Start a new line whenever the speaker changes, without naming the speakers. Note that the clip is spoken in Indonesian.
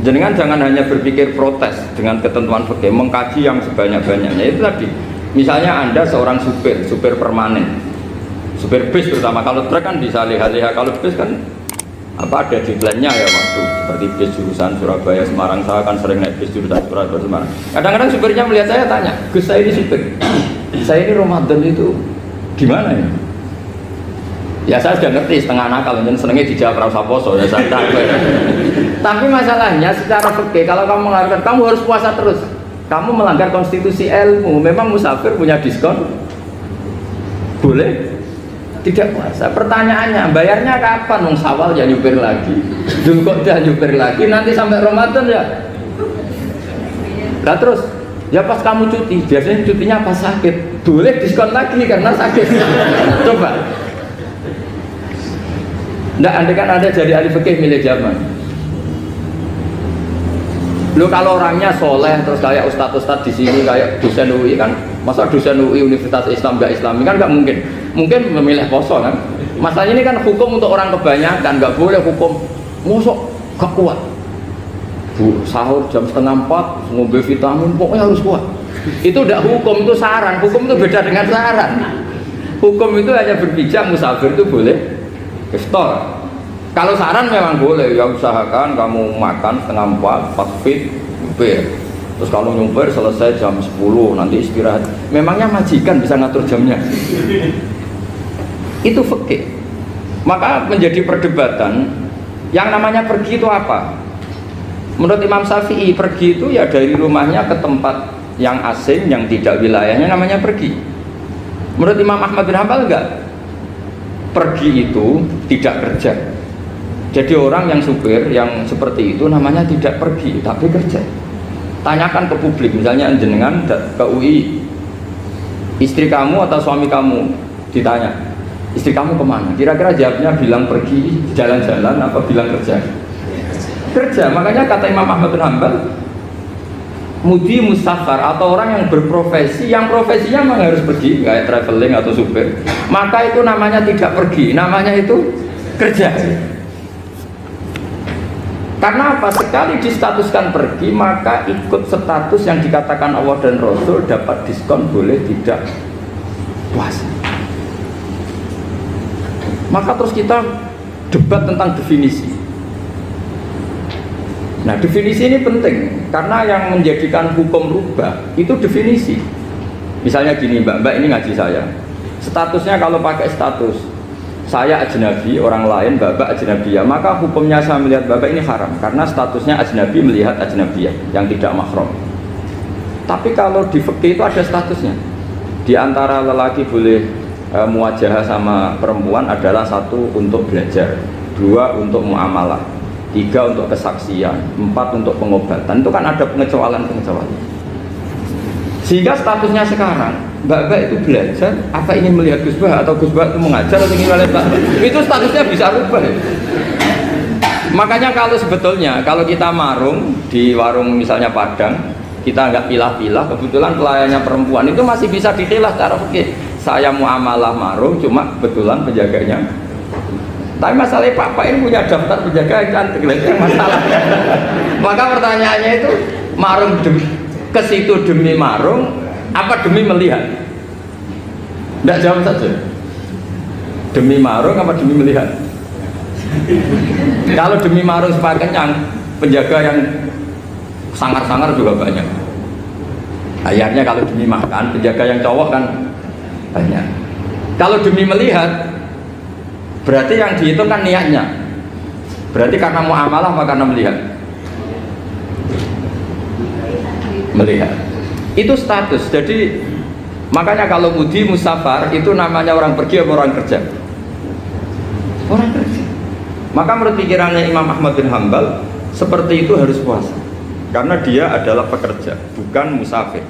Jenengan jangan hanya berpikir protes dengan ketentuan fikih, mengkaji yang sebanyak-banyaknya. Itu tadi, misalnya Anda seorang supir permanen, supir bis terutama, kalau truk kan bisa lihat-lihat, kalau bis kan apa ada deadline-nya ya, waktu seperti bis jurusan Surabaya Semarang, saya kan sering naik bis jurusan Surabaya Semarang. Kadang-kadang supirnya melihat saya tanya, Gus saya ini supir, saya ini Ramadan itu gimana ya? Ya saya sudah ngerti setengah nakal, dan senengnya dijawab rasa poso ya saya tahu. Tapi masalahnya secara fikih kalau kamu mengatakan kamu harus puasa terus, kamu melanggar konstitusi ilmu. Memang musafir punya diskon? Boleh? Tidak puasa. Pertanyaannya, bayarnya kapan? Wong Syawal ya nyupir lagi, Dzulqa'dah nyupir lagi, nanti sampai Ramadan ya. Nah terus, ya pas kamu cuti, biasanya cutinya pas sakit, boleh diskon lagi karena sakit. Coba. Nggak, andai kan Anda jadi ahli fikih milih zaman. Lo kalau orangnya soleh terus kayak ustadz-ustadz di sini kayak dosen UI kan, masa dosen UI Universitas Islam nggak Islami kan nggak mungkin. Mungkin memilih poso kan. Masalahnya ini kan hukum untuk orang kebanyakan, nggak boleh hukum musuh gak kuat. Bu sahur jam 3:30 ngombe vitamin pokoknya harus kuat. Itu udah hukum, itu saran. Hukum itu beda dengan saran. Hukum itu hanya berbicara musafir itu boleh iftar. Kalau saran memang boleh, ya usahakan kamu makan 3:30 pas fit nyupir. Terus kalau nyupir selesai jam 10 nanti istirahat. Memangnya majikan bisa ngatur jamnya? Itu fikih. Maka menjadi perdebatan yang namanya pergi itu apa? Menurut Imam Syafi'i pergi itu ya dari rumahnya ke tempat yang asing yang tidak wilayahnya namanya pergi. Menurut Imam Ahmad bin Hanbal enggak. Pergi itu tidak kerja. Jadi orang yang supir yang seperti itu namanya tidak pergi tapi kerja. Tanyakan ke publik, misalnya jenengan ke UI, istri kamu atau suami kamu ditanya, istri kamu kemana? Kira-kira jawabnya bilang pergi jalan-jalan apa bilang kerja? Kerja. Makanya kata Imam Ahmad bin Hanbal, mudi musafar atau orang yang berprofesi, yang profesinya memang harus pergi, kayak traveling atau supir, maka itu namanya tidak pergi, namanya itu kerja. Karena apa? Sekali distatuskan pergi, maka ikut status yang dikatakan Allah dan Rasul, dapat diskon, boleh tidak puasa. Maka terus kita debat tentang definisi. Nah definisi ini penting, karena yang menjadikan hukum rubah itu definisi. Misalnya gini, mbak ini ngaji saya, statusnya kalau pakai status saya ajnabi, orang lain bapak ajnabiyah, maka hukumnya saya melihat bapak ini haram karena statusnya ajnabi melihat ajnabiyah yang tidak mahram. Tapi kalau di fikih itu ada statusnya. Di antara lelaki boleh muwajahah sama perempuan adalah 1 untuk belajar, 2 untuk muamalah, 3 untuk kesaksian, 4 untuk pengobatan. Itu kan ada pengecualian. Sehingga statusnya sekarang Mbak itu belajar, apa ingin melihat Gus Bah atau Gus Bah itu mengajar atau ingin melihat Mbak, itu statusnya bisa rubah ya. Makanya kalau sebetulnya kalau kita marung di warung misalnya Padang, kita nggak pilah-pilah, kebetulan pelayannya perempuan itu masih bisa ditilah secara fikih. Saya muamalah marung, cuma kebetulan penjaganya. Tapi masalahnya Pak ini punya daftar penjaga yang cantik, itu masalah. Maka pertanyaannya itu marung ke situ demi marung apa demi melihat? Tidak jawab saja. Demi marung apa demi melihat? Kalau demi marung supaya kenyang, penjaga yang sangar-sangar juga banyak. Akhirnya kalau demi makan, penjaga yang cowok kan banyak. Kalau demi melihat, berarti yang dihitung kan niatnya. Berarti karena muamalah apa karena melihat? Melihat. Itu status. Jadi makanya kalau mudi musafar itu namanya orang pergi atau orang kerja? Orang kerja. Maka menurut pikirannya Imam Ahmad bin Hanbal seperti itu harus puasa karena dia adalah pekerja bukan musafir.